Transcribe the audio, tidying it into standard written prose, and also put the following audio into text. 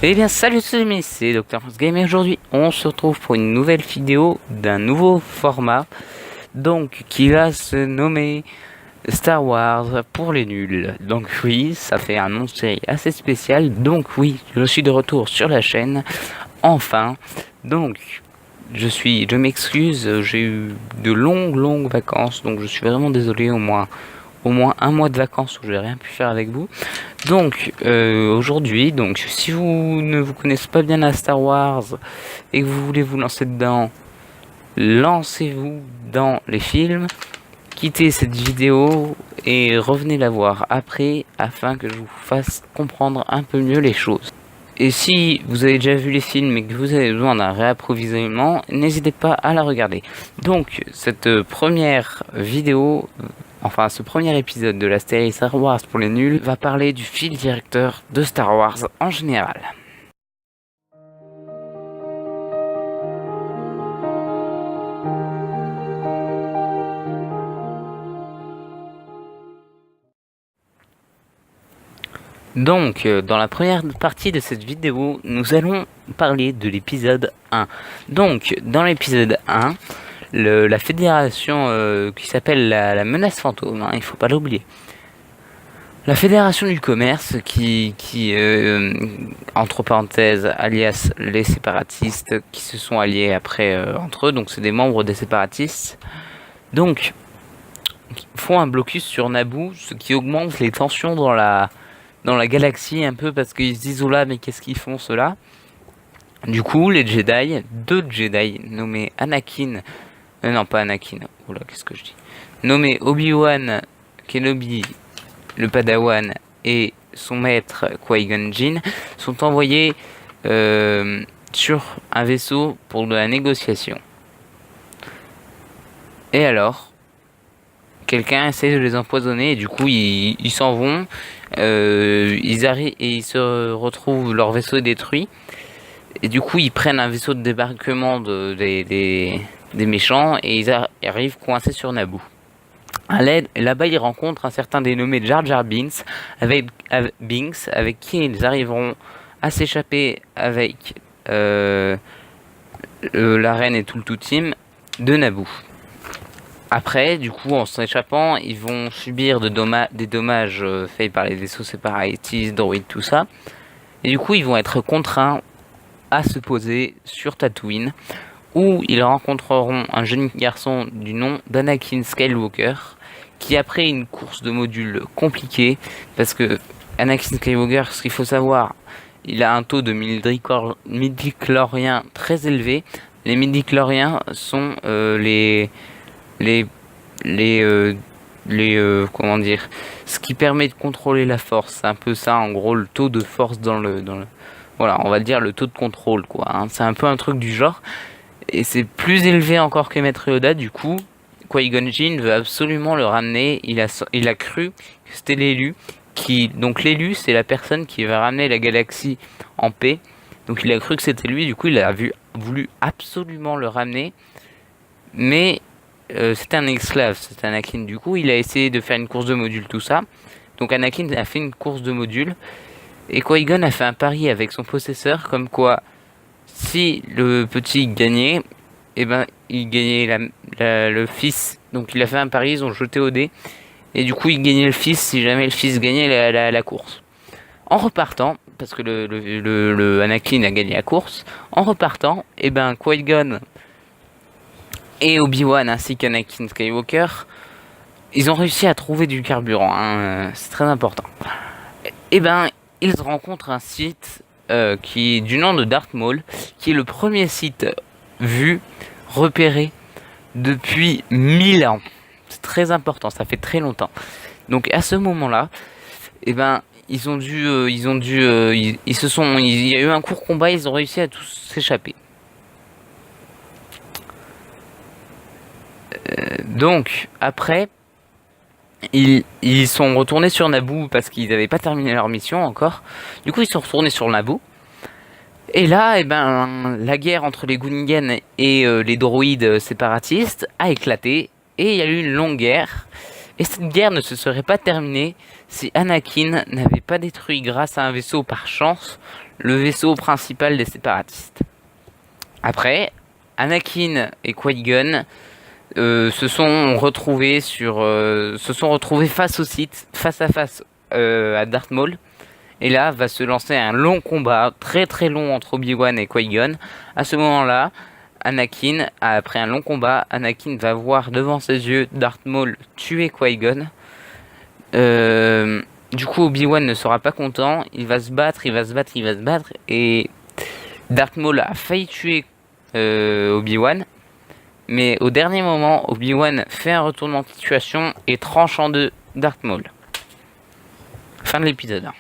Eh bien salut tous les amis, c'est Dr. France Game et aujourd'hui on se retrouve pour une nouvelle vidéo d'un nouveau format donc qui va se nommer Star Wars pour les nuls. Donc oui, ça fait un nom de série assez spécial, donc oui, je suis de retour sur la chaîne, enfin. Donc je m'excuse, j'ai eu de longues vacances, donc je suis vraiment désolé, au moins un mois de vacances où j'ai rien pu faire avec vous. Donc aujourd'hui, donc si vous ne vous connaissez pas bien à Star Wars et que vous voulez vous lancer dedans, lancez-vous dans les films, quittez cette vidéo et revenez la voir après afin que je vous fasse comprendre un peu mieux les choses. Et si vous avez déjà vu les films et que vous avez besoin d'un réapprovisionnement, n'hésitez pas à la regarder. Donc cette première vidéo, enfin ce premier épisode de la série Star Wars pour les nuls, va parler du fil directeur de Star Wars en général. Donc, dans la première partie de cette vidéo, nous allons parler de l'épisode 1. Donc, dans l'épisode 1, la fédération qui s'appelle la menace fantôme, hein, il faut pas l'oublier. La fédération du commerce qui entre parenthèses, alias les séparatistes, qui se sont alliés après entre eux, donc c'est des membres des séparatistes. Donc, font un blocus sur Naboo, ce qui augmente les tensions dans la galaxie un peu parce qu'ils se disent oh là mais qu'est-ce qu'ils font ceux-là. Du coup les Jedi, deux Jedi nommés Anakin, non pas Anakin, oula qu'est-ce que je dis, nommés Obi-Wan Kenobi, le Padawan et son maître Qui-Gon Jinn sont envoyés sur un vaisseau pour de la négociation. Et alors quelqu'un essaie de les empoisonner et du coup ils s'en vont. Ils arrivent et ils se retrouvent, leur vaisseau est détruit et du coup ils prennent un vaisseau de débarquement des méchants et ils arrivent coincés sur Naboo. Là-bas ils rencontrent un certain dénommé Jar Jar Binks avec qui ils arriveront à s'échapper avec la reine et tout le tout team de Naboo. Après, du coup, en s'échappant, ils vont subir des dommages faits par les vaisseaux séparatistes, droïdes, tout ça. Et du coup, ils vont être contraints à se poser sur Tatooine, où ils rencontreront un jeune garçon du nom d'Anakin Skywalker, qui après une course de modules compliquée, parce que Anakin Skywalker, ce qu'il faut savoir, il a un taux de midi-chloriens très élevé. Les midi-chloriens sont comment dire, ce qui permet de contrôler la force. C'est un peu ça en gros, le taux de force dans le voilà, on va dire le taux de contrôle quoi, hein. C'est un peu un truc du genre et c'est plus élevé encore que Maître Yoda. Du coup Qui-Gon Jinn veut absolument le ramener. Il a cru que c'était l'élu donc l'élu c'est la personne qui va ramener la galaxie en paix, donc il a cru que c'était lui. Du coup il a voulu absolument le ramener, mais c'était un esclave, c'était Anakin. Du coup, il a essayé de faire une course de module, tout ça. Donc Anakin a fait une course de module. Et Qui-Gon a fait un pari avec son possesseur, comme quoi, si le petit gagnait, et ben, il gagnait le fils. Donc il a fait un pari, ils ont jeté au dé. Et du coup, il gagnait le fils si jamais le fils gagnait la course. En repartant, parce que le Anakin a gagné la course, en repartant, et ben, Qui-Gon et Obi-Wan ainsi qu'Anakin Skywalker, ils ont réussi à trouver du carburant, hein, c'est très important. Et ben, ils rencontrent un site qui est du nom de Darth Maul, qui est le premier site vu, repéré depuis 1000 ans. C'est très important, ça fait très longtemps. Donc à ce moment-là, et ben, il y a eu un court combat, ils ont réussi à tous s'échapper. Donc après, ils sont retournés sur Naboo parce qu'ils n'avaient pas terminé leur mission encore. Du coup, ils sont retournés sur Naboo. Et là, la guerre entre les Gungans et les droïdes séparatistes a éclaté. Et il y a eu une longue guerre. Et cette guerre ne se serait pas terminée si Anakin n'avait pas détruit grâce à un vaisseau par chance le vaisseau principal des séparatistes. Après, Anakin et Qui-Gon se sont retrouvés face à face à Darth Maul. Et là, va se lancer un long combat, très très long entre Obi-Wan et Qui-Gon. À ce moment-là, après un long combat, Anakin va voir devant ses yeux Darth Maul tuer Qui-Gon. Du coup, Obi-Wan ne sera pas content. Il va se battre. Et Darth Maul a failli tuer Obi-Wan. Mais au dernier moment, Obi-Wan fait un retournement de situation et tranche en deux Darth Maul. Fin de l'épisode 1.